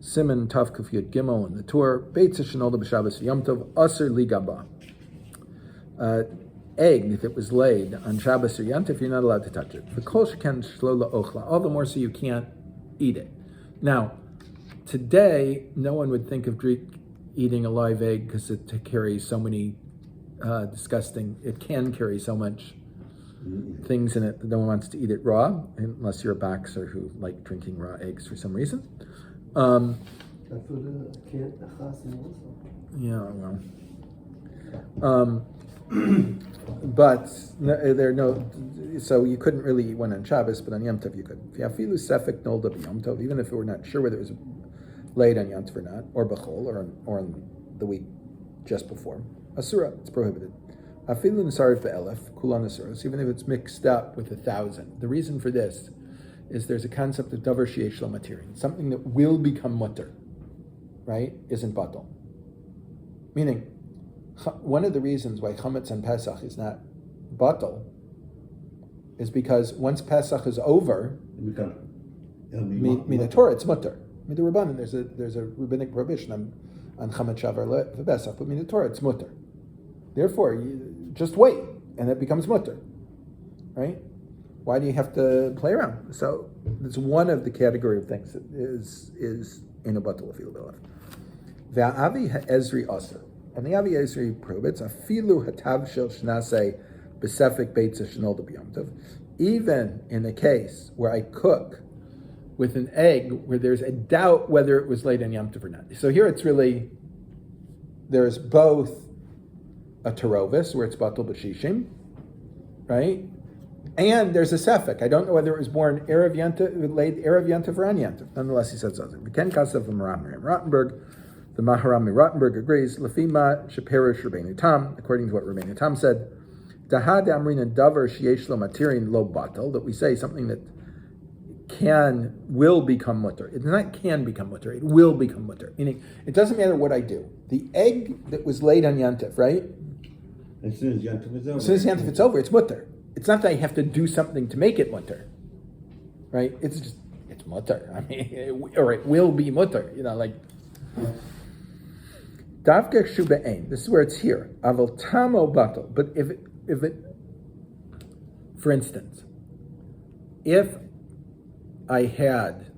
סימן תקיג in the Torah, ביצה שנולדה בשבת Yom Tov, אסור ליגע בה. Egg that was laid on Shabbos or Yantif, you're not allowed to touch it. Laochla, all the more so you can't eat it. Now, today, no one would think of eating a live egg because it carries so many it can carry so much things in it that no one wants to eat it raw, unless you're a boxer who like drinking raw eggs for some reason. Yeah, well. But there are no, so you couldn't really eat one on Shabbos, but on Yom Tov you could. Afילו besפק נולדה ביום טוב, even if we're not sure whether it was laid on Yom Tov or not, or בחול, or on the week just before. Asurah, it's prohibited. Afילו נתערב באלף, כולן אסורות, even if it's mixed up with 1,000. The reason for this is there's a concept of davar sheyesh lo מתירין, something that will become mutter, right, isn't batal. Meaning, one of the reasons why chametz on Pesach is not batal is because once Pesach is over, min Torah it's mutter. Min Rabbanan there's a rabbinic prohibition on chametz shavar Pesach, but min Torah it's mutter. Therefore, you just wait, and it becomes mutter, right? Why do you have to play around? So it's one of the category of things that is in a batal afilu b'elef. Ve'avi ha'ezri asur. And the העזרי prohibits אפילו התבשיל שנעשה בספק ביצה שנולדה ביום טוב, even in a case where I cook with an egg where there's a doubt whether it was laid on Yom Tov or not. So here it's really, there's both a terovis where it's batal b'shishim, right? And there's a sepek. I don't know whether it was born Erev Yom Tov, laid Erev Yom Tov or on Yom Tov. Nonetheless, he says something. We can kasav from Morotenbורק. The Maharam Morotenbורק agrees. Lefima sheperish Rabbeinu Tam, according to what Rabbeinu Tam said, da'merinן davar sheyesh lo מתירין lo batal, that we say something that will become mutter. It not can become mutter, it will become mutter. Meaning, it doesn't matter what I do. The egg that was laid on Yom Tov, right? As soon as Yom Tov is over. As soon as Yom Tov is over, it's mutter. It's not that I have to do something to make it mutter, right? It's mutter. I mean, it will be mutter. Like. Davka بعין. This is where it's here. Aval tamo batal. But if it, for instance, if I had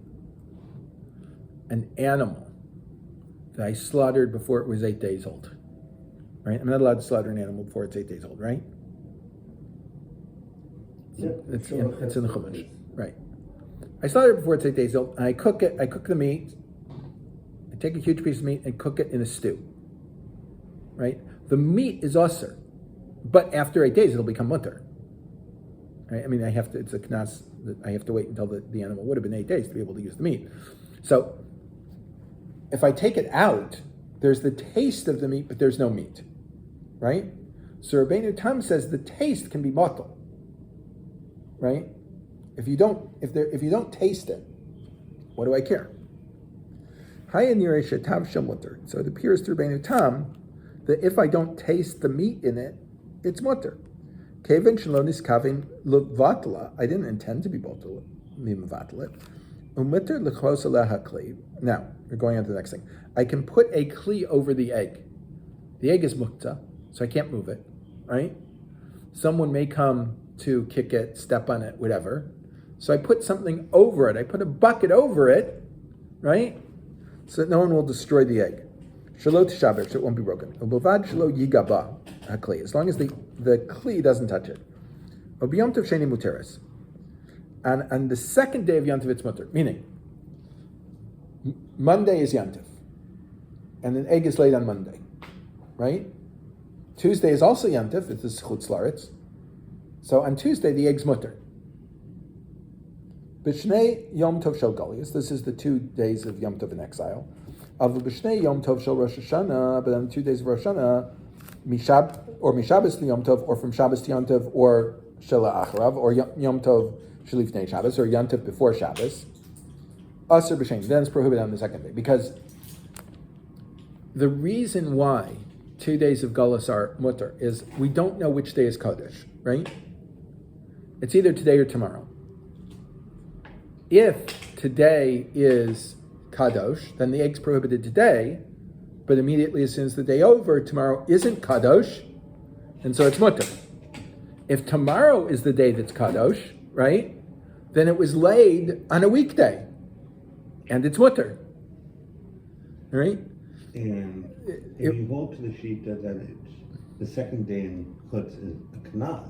an animal that I slaughtered before it was 8 days old, right? I'm not allowed to slaughter an animal before it's 8 days old, right? Yeah, it's in the Chumash, right? I slaughter it before it's 8 days old, and I cook it. I cook the meat. I take a huge piece of meat and cook it in a stew. Right? The meat is asur, but after 8 days it'll become mutter. Right? I mean, it's a knas that I have to wait until the animal would have been 8 days to be able to use the meat. So, if I take it out, there's the taste of the meat, but there's no meat. Right? So Rabbeinu Tam says the taste can be batal. Right? If you don't taste it, what do I care? So it appears to Rabbeinu Tam that if I don't taste the meat in it, it's mutter. I didn't intend to be batal. Now, we're going on to the next thing. I can put a kli over the egg. The egg is mukta, so I can't move it, right? Someone may come to kick it, step on it, whatever. So I put something over it. I put a bucket over it, right? So that no one will destroy the egg. Shelo tishaber, so it won't be broken. Shelo yiga ba hakli, as long as the kli doesn't touch it. Yom Tov sheni muteres. And on the second day of Yom Tov, it's mutter. Meaning, Monday is Yom Tov, and an egg is laid on Monday, right? Tuesday is also Yom Tov. It's the chutz laretz. So on Tuesday, the egg's mutter. B'shnei Yom Tov shel Galius. This is the 2 days of Yom Tov in exile. Of b'shnei Yom Tov shel Rosh Hashanah, but on 2 days of Rosh Hashanah, Mishabbos to Yom Tov, or from Shabbos to Yom Tov, or shel Acharav, or Yom Tov shelifnei Shabbos, or Yom Tov before Shabbos. Asur b'shem. Then it's prohibited on the second day, because the reason why 2 days of Galus are mutter is we don't know which day is Kodesh, right? It's either today or tomorrow. If today is kadosh, then the egg's prohibited today, but immediately as soon as the day over, tomorrow isn't kadosh, and so it's mutter. If tomorrow is the day that's kadosh, right, then it was laid on a weekday, and it's mutter. Right? And if you hold to the shita that it's the second day in chutz is a knas,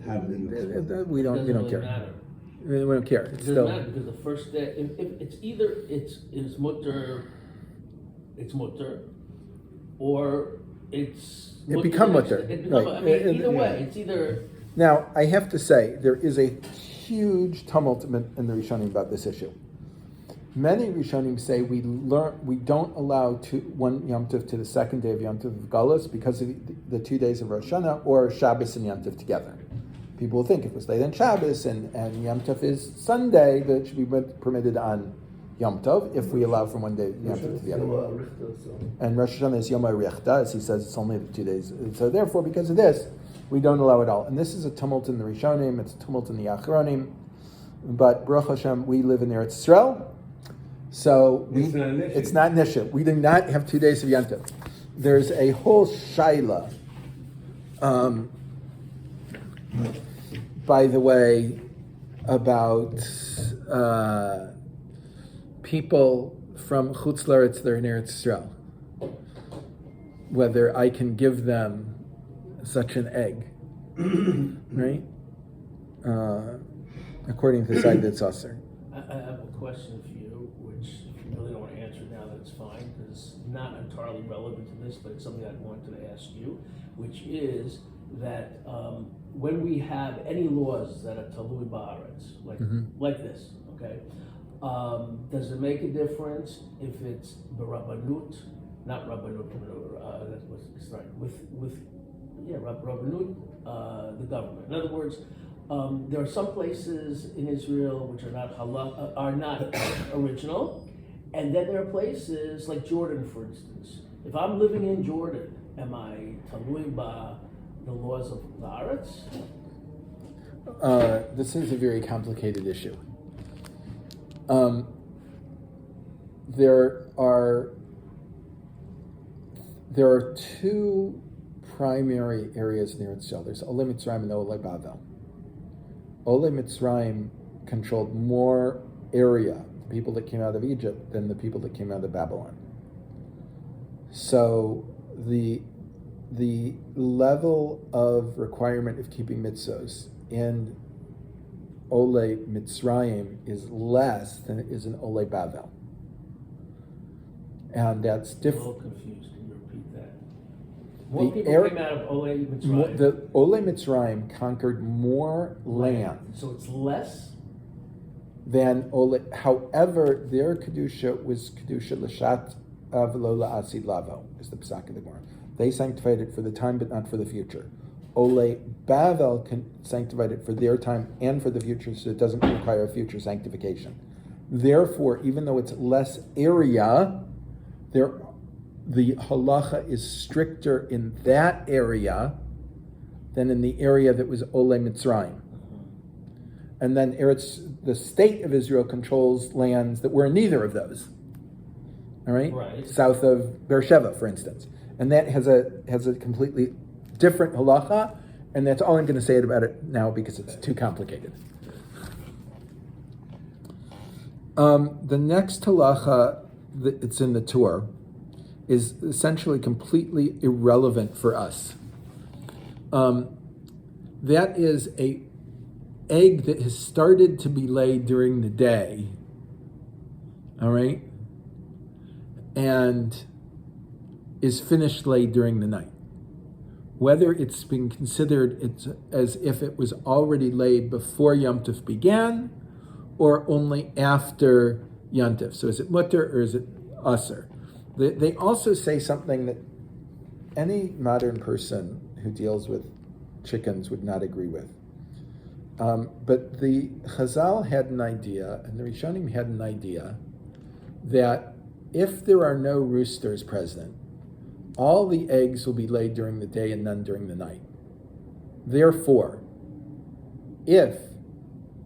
how do you explain that? We don't really care. Matter. We don't care. It It's doesn't still matter because the first day, if it's either it's mutter, or it's It become mutter. It become, Right. I mean, either way, it's either. Now. I have to say there is a huge tumult in the Rishonim about this issue. Many Rishonim say we don't allow one Yom Tov to the second day of Yom Tov of Galus because of the 2 days of Rosh Hashanah or Shabbos and Yom Tov together. People will think if it was laid on Shabbos and Yom Tov is Sunday, that it should be permitted on Yom Tov if we allow from one day Yom Tov to the other. And Rosh Hashanah is Yom HaRichta, as he says, it's only the 2 days. So therefore, because of this, we don't allow it all. And this is a tumult in the Rishonim, it's a tumult in the Achronim, but Baruch Hashem, we live in Eretz Yisrael, so it's not an issue. We do not have 2 days of Yom Tov. There's a whole shaila, by the way, about people from Chutz Laretz that are in Eretz Yisrael, whether I can give them such an egg, right? According to the side that's Asur. I have a question for you, which if you really don't want to answer now, that's fine, because it's not entirely relevant to this, but it's something I wanted to ask you, which is that when we have any laws that are talui ba'aretz, like this, okay, does it make a difference if it's b'rabbanut, not rabbanut, that was right, rabbanut, the government. In other words, there are some places in Israel which are not are not original, and then there are places like Jordan, for instance. If I'm living in Jordan, am I talui ba the laws of the Haaretz? This is a very complicated issue. There are two primary areas in Eretz Yisrael. There's Ole Mitzrayim and Ole Bavel. Ole Mitzrayim controlled more area, the people that came out of Egypt, than the people that came out of Babylon. So the level of requirement of keeping mitzvos in Ole Mitzrayim is less than it is in Ole Bavel. And that's different. I'm a little confused. Can you repeat that? More people came out of Ole Mitzrayim. The Ole Mitzrayim conquered more land. So it's less? Than Ole. However, their Kedusha was Kedusha L'shat v'lo la'asid lavo, is the Pesach of the Gemara. They sanctified it for the time, but not for the future. Ole Bavel sanctified it for their time and for the future, so it doesn't require a future sanctification. Therefore, even though it's less area, the halacha is stricter in that area than in the area that was Ole Mitzrayim. And then the state of Israel controls lands that were in neither of those. All right? South of Beersheba, for instance. And that has a completely different halacha, and that's all I'm going to say about it now because it's too complicated. The next halacha that's in the Torah is essentially completely irrelevant for us. That is a egg that has started to be laid during the day, all right, and is finished laid during the night. Whether it's been considered as if it was already laid before Yom Tov began, or only after Yom Tov. So is it mutter or is it asur? They also say something that any modern person who deals with chickens would not agree with. But the Chazal had an idea, and the Rishonim had an idea, that if there are no roosters present, all the eggs will be laid during the day and none during the night. Therefore, if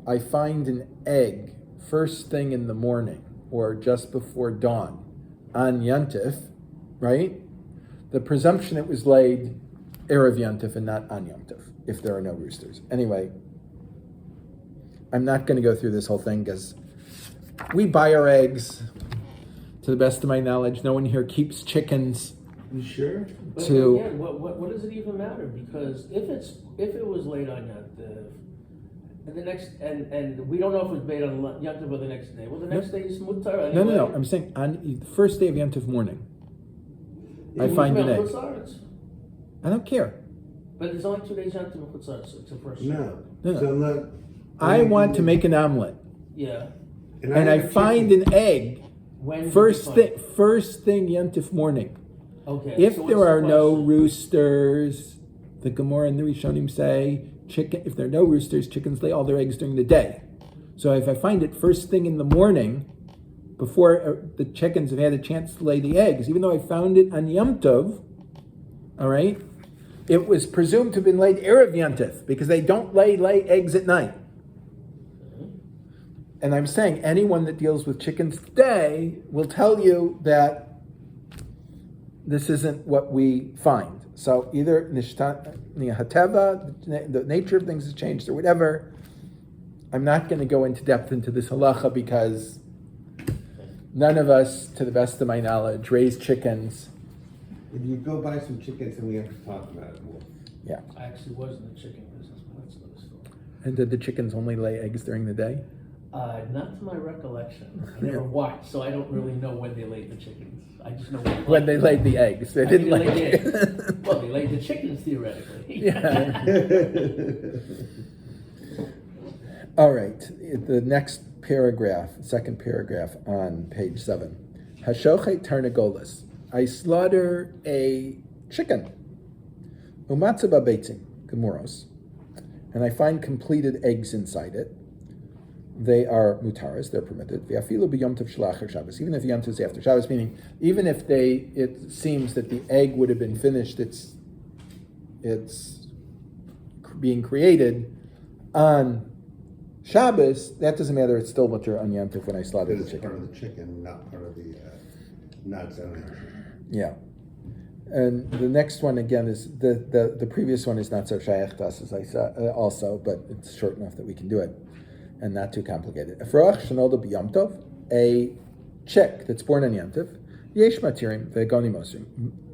I find an egg first thing in the morning or just before dawn on Yantif, right? The presumption it was laid Erev Yantif and not on Yantif, if there are no roosters. Anyway, I'm not going to go through this whole thing because we buy our eggs. To the best of my knowledge, no one here keeps chickens. You sure? But To again, what does it even matter? Because if it was laid on Yantiv, and the next and we don't know if it was made on Yantiv or the next day. Well, the next day is mutar anyway. no. I'm saying on the first day of Yantiv morning, I It find was an egg. Chutzaretz. I don't care. But there's only 2 days Yantiv and Chutzaretz. It's the first. No. No. So look. I want to make an omelet, Yeah. and I find an egg When did first you find thing Yantif morning. Okay. If so there what's the are no question? roosters, the Gemara and the Rishonim say, if there are no roosters, chickens lay all their eggs during the day. So if I find it first thing in the morning, before the chickens have had a chance to lay the eggs, even though I found it on Yom Tov, all right, it was presumed to have been laid Erev Yantif, because they don't lay eggs at night. And I'm saying anyone that deals with chickens today will tell you that this isn't what we find. So either the nature of things has changed or whatever. I'm not going to go into depth into this halacha because none of us, to the best of my knowledge, raise chickens. If you go buy some chickens, and we have to talk about it more. Yeah. I actually was in the chicken business, but that's another story. And did the chickens only lay eggs during the day? Not to my recollection. I never watched, so I don't really know when they laid the chickens. I just know When they laid the eggs. They didn't lay the eggs. eggs. Well, they laid the chickens theoretically. Yeah. All right. The next paragraph, second paragraph on page 7. Hashochet tarnagolas. I slaughter a chicken. Umatzaba beitzim, gemuros. And I find completed eggs inside it. They are mutaras, they're permitted. ואפילו ביום טוב של אחר Shabbos, even if Yom Tov is after Shabbos, meaning even if it seems that the egg would have been finished, it's being created on Shabbos, that doesn't matter, it's still mutar on Yom Tov when I slaughter the It's chicken. part of the chicken, not part of the nuts on it. Yeah. And the next one again is the previous one is not so shayach to us as I said also, but it's short enough that we can do it. And not too complicated. Efrach Shenolda b'Yom Tov, a chick that's born on Yom Tov, yesh matirin ve'gonim osrim.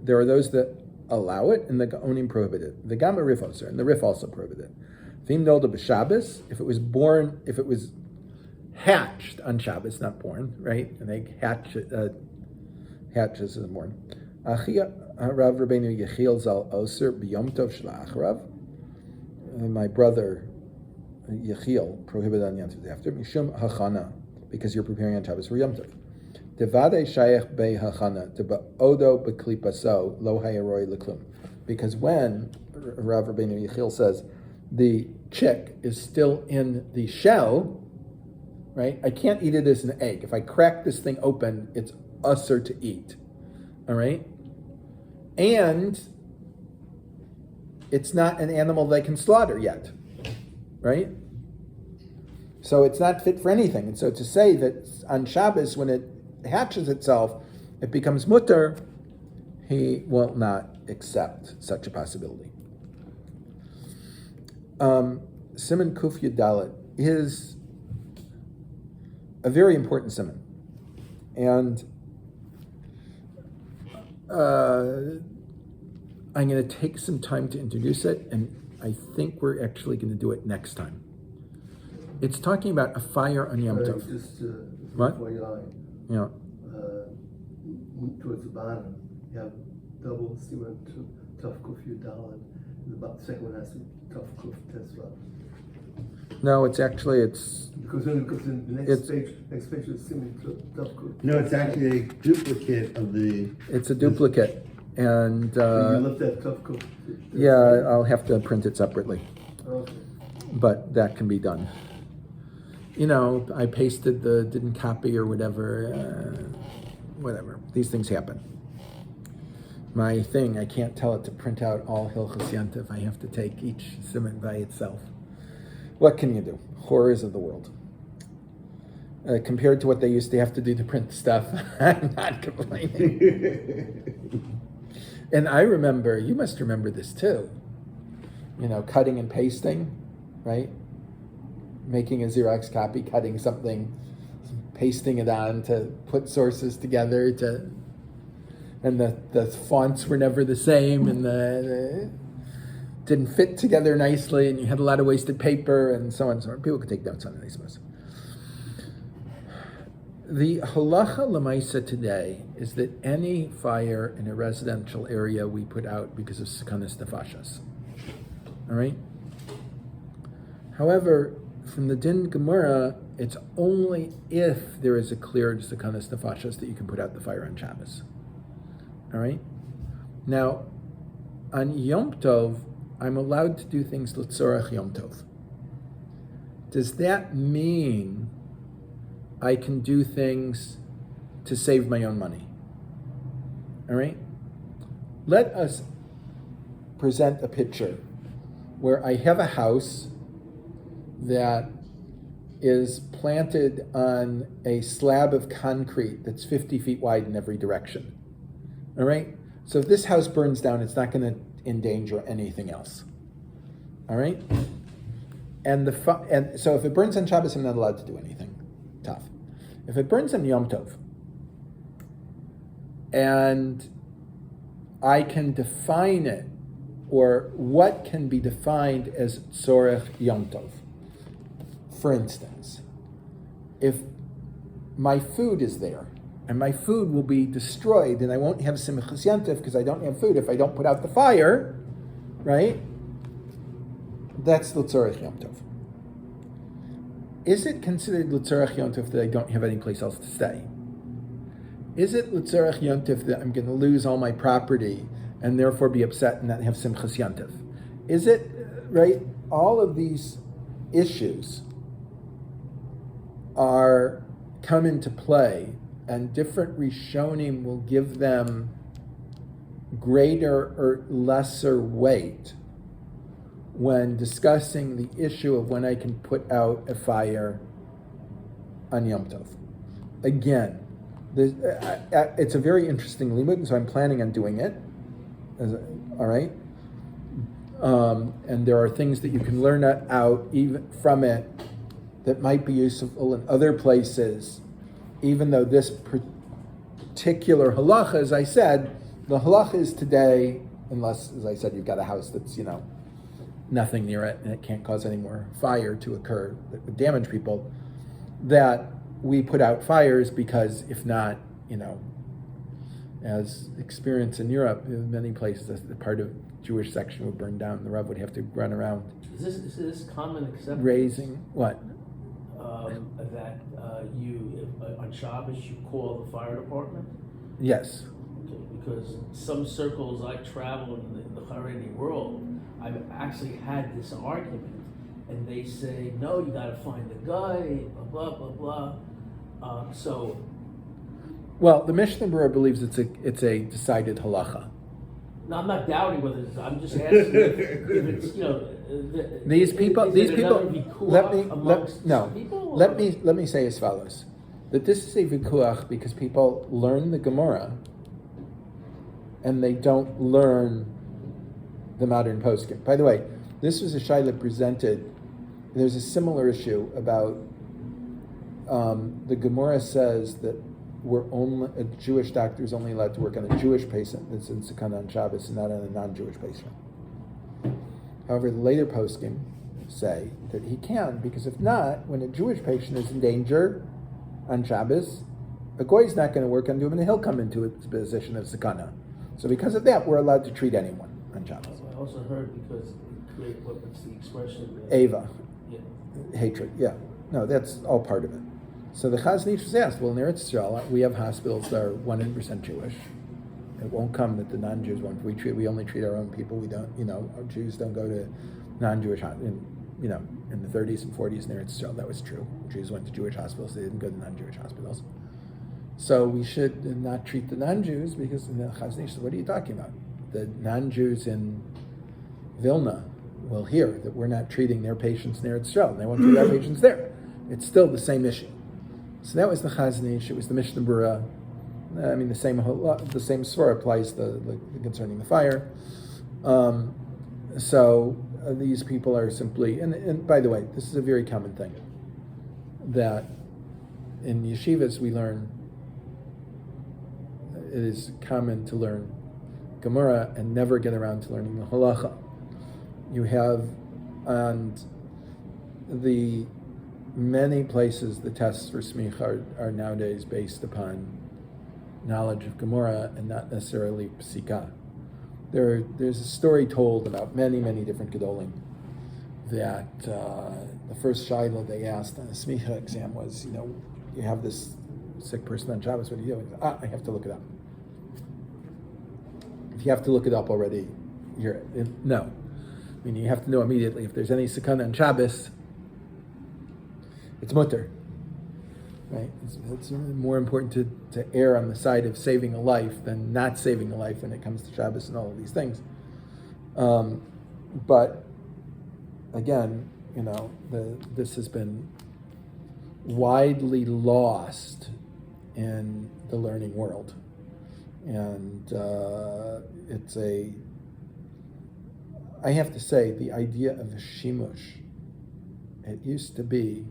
There are those that allow it, and the gonim prohibit it. The gamma rif osir, and the rif also prohibit it. V'im nolda b'Shabbos, if it was hatched on Shabbos, not born, right? An egg hatches and born. Achia Rav Rabbeinu Yechiel zal osir b'Yom Tov shlach Rav. My brother Yechiel prohibited on Yom Tov after mishum hachana, because you're preparing on Shabbos for Yom Tov. Devade shayach be hachana odo beklipaso lo hayaroi leklum, because when Rav Rabbeinu Yechiel says the chick is still in the shell, right? I can't eat it as an egg. If I crack this thing open, it's asur to eat. All right, and it's not an animal they can slaughter yet. Right? So it's not fit for anything. And so to say that on Shabbos, when it hatches itself, it becomes mutar, he will not accept such a possibility. Siman Kuf Yudalet is a very important siman. And I'm going to take some time to introduce it, and I think we're actually going to do it next time. It's talking about a fire on Yom Tov. What? Yeah. Towards the bottom, you have double סימן tough kuf yudalet. The second one has tough kuf tesla. No, it's Because in the next page is סימן tough kuf. No, it's actually a duplicate of the. It's a duplicate, and You left that tough kuf. yeah, I'll have to print it separately, Okay. but that can be done. You know, I pasted didn't copy or whatever. Whatever. These things happen. My thing, I can't tell it to print out all Hilchos Yantiv. I have to take each סימן by itself. What can you do? Horrors of the world. compared to what they used to have to do to print stuff, I'm not complaining. And I remember, you must remember this too, cutting and pasting, right? Making a Xerox copy, cutting something, pasting it on to put sources together and the fonts were never the same, and the didn't fit together nicely, and you had a lot of wasted paper, and so on and so on. People could take notes on it, I suppose. The halacha l'maisa today is that any fire in a residential area we put out because of sekanas nefashos. All right? However, from the din Gemara, it's only if there is a clear sekanas nefashos that you can put out the fire on Shabbos. All right? Now, on Yom Tov, I'm allowed to do things l'tzorach Yom Tov. Does that mean I can do things to save my own money? All right? Let us present a picture where I have a house that is planted on a slab of concrete that's 50 feet wide in every direction. All right? So if this house burns down, it's not going to endanger anything else. All right? And so if it burns on Shabbos, I'm not allowed to do anything tough. If it burns on Yom Tov, and I can define it, or what can be defined as tzorech Yom Tov. For instance, if my food is there, and my food will be destroyed, and I won't have simchas yantif because I don't have food if I don't put out the fire, right? That's l'tzorech Yom Tov. Is it considered l'tzorech Yom Tov that I don't have any place else to stay? Is it l'tzorech Yom Tov that I'm going to lose all my property and therefore be upset and not have simchas yantif? Is it, right? All of these issues come into play, and different Rishonim will give them greater or lesser weight when discussing the issue of when I can put out a fire on Yom Tov. Again, it's a very interesting limud, and so I'm planning on doing it. All right? And there are things that you can learn out even from it that might be useful in other places, even though this particular halacha, as I said, the halacha is today, unless, as I said, you've got a house that's, nothing near it and it can't cause any more fire to occur that would damage people, that we put out fires because if not, as experience in Europe, in many places, the part of Jewish section would burn down, the Rav would have to run around. Is this common acceptance? Raising, what? That you, on Shabbos, you call the fire department? Yes. Okay, because some circles I travel in the Haredi world, I've actually had this argument, and they say, no, you got to find the guy, blah, blah, blah, blah. Well, the Mishnah Berurah believes it's a decided halacha. No, I'm not doubting whether it's, I'm just asking if it's, these people, let me me say as follows, that this is a vikuach because people learn the Gemara and they don't learn the modern poskim. By the way, this was a shaila presented. There's a similar issue about the Gemara says that a Jewish doctor is only allowed to work on a Jewish patient that's in Sakana on Shabbos and not on a non-Jewish patient. However, the later poskim say that he can, because if not, when a Jewish patient is in danger on Shabbos, a goy is not going to work on him and he'll come into a position of Sakana. So because of that, we're allowed to treat anyone on Shabbos. I also heard because it create what's the expression? Ava. Yeah. Hatred, yeah. No, that's all part of it. So the Chazon Ish was asked, well, in Eretz Yisrael, we have hospitals that are 100% Jewish. It won't come that the non-Jews won't. We only treat our own people. We don't, our Jews don't go to non-Jewish, in the 30s and 40s in Eretz Yisrael, that was true. Jews went to Jewish hospitals, they didn't go to non-Jewish hospitals. So we should not treat the non-Jews because the Chazon Ish said, what are you talking about? The non-Jews in Vilna will hear that we're not treating their patients in Eretz Yisrael, and they won't treat our patients there. It's still the same issue. So that was the Chaznish. It was the Mishnah Berurah. I mean, the same Sora applies concerning the fire. So these people are simply, and by the way, this is a very common thing, that in yeshivas we learn, it is common to learn Gemara and never get around to learning the halacha. You have, and the many places the tests for smicha are nowadays based upon knowledge of Gemara and not necessarily psika. There's a story told about many different gedolim that the first shaila they asked on a smicha exam was, you have this sick person on Shabbos, what do you do? I have to look it up. If you have to look it up already, no. I mean, you have to know immediately if there's any sakana on Shabbos, it's mutter, right? It's more important to err on the side of saving a life than not saving a life when it comes to Shabbos and all of these things. But again, this has been widely lost in the learning world, and I have to say, the idea of a shimush, it used to be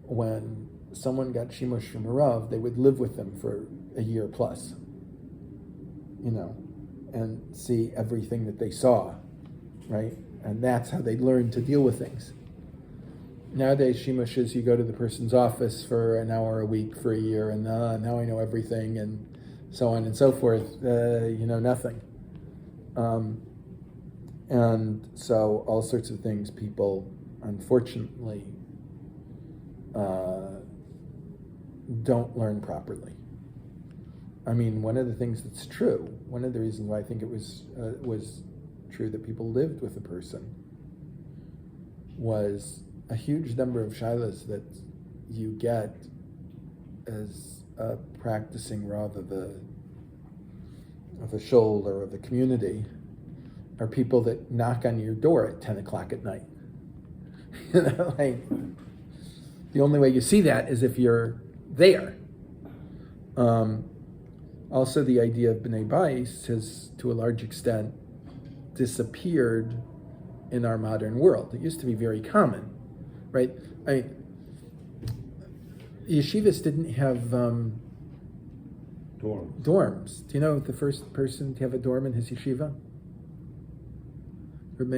when someone got shimush from a Rav, they would live with them for a year plus, and see everything that they saw, right? And that's how they learn to deal with things. Nowadays, shimush is you go to the person's office for an hour a week for a year, and now I know everything, and so on and so forth. Nothing. And so all sorts of things people, unfortunately, don't learn properly. I mean, one of the things that's true, one of the reasons why I think it was true that people lived with a person, was a huge number of shilas that you get as a practicing Rav of a shul or of a community are people that knock on your door at 10 o'clock at night. The only way you see that is if you're there. Also, the idea of B'nai Bais has, to a large extent, disappeared in our modern world. It used to be very common, right? Yeshivas didn't have dorms. Do you know the first person to have a dorm in his yeshiva? What's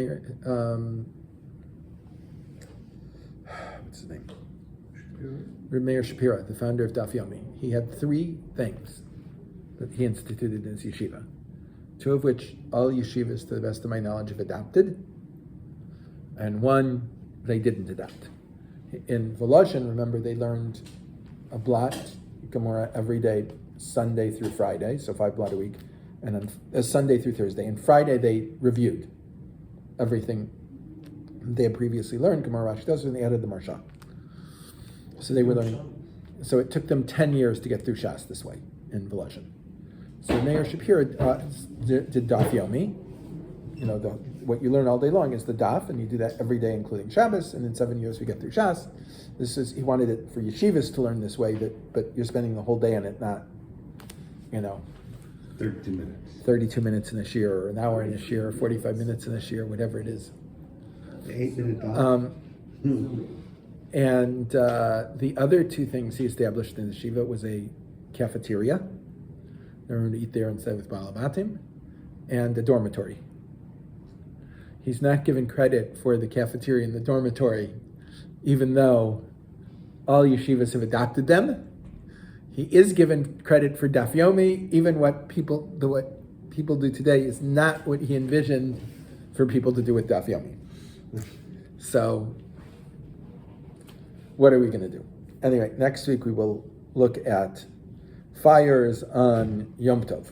his name? Reb Meir Shapira, the founder of Daf Yomi. He had 3 things that he instituted in his yeshiva, 2 of which all yeshivas, to the best of my knowledge, have adopted, and 1 they didn't adopt. In Volozhin, remember, they learned a blot Gemara every day, Sunday through Friday, so 5 blot a week, and on Sunday through Thursday. And Friday they reviewed everything they had previously learned, Gemara Rashi does, and they added the Marsha. So they were learning. So it took them 10 years to get through Shas this way in Volozhin. So Meir Shapira did Daf Yomi. What you learn all day long is the Daf, and you do that every day, including Shabbos. And in 7 years we get through Shas. He wanted it for yeshivas to learn this way, but you're spending the whole day on it, not 32 minutes. 32 minutes in a shiur, or an hour in a shiur, or 45 minutes in a shiur, whatever it is. The 8-minute Daf. And the other 2 things he established in the shiva was a cafeteria. They were going to eat there instead with balabatim, and a dormitory. He's not given credit for the cafeteria and the dormitory, even though all yeshivas have adopted them. He is given credit for Daf Yomi, even what people do today is not what he envisioned for people to do with Daf Yomi. So, what are we going to do? Anyway, next week we will look at fires on Yom Tov.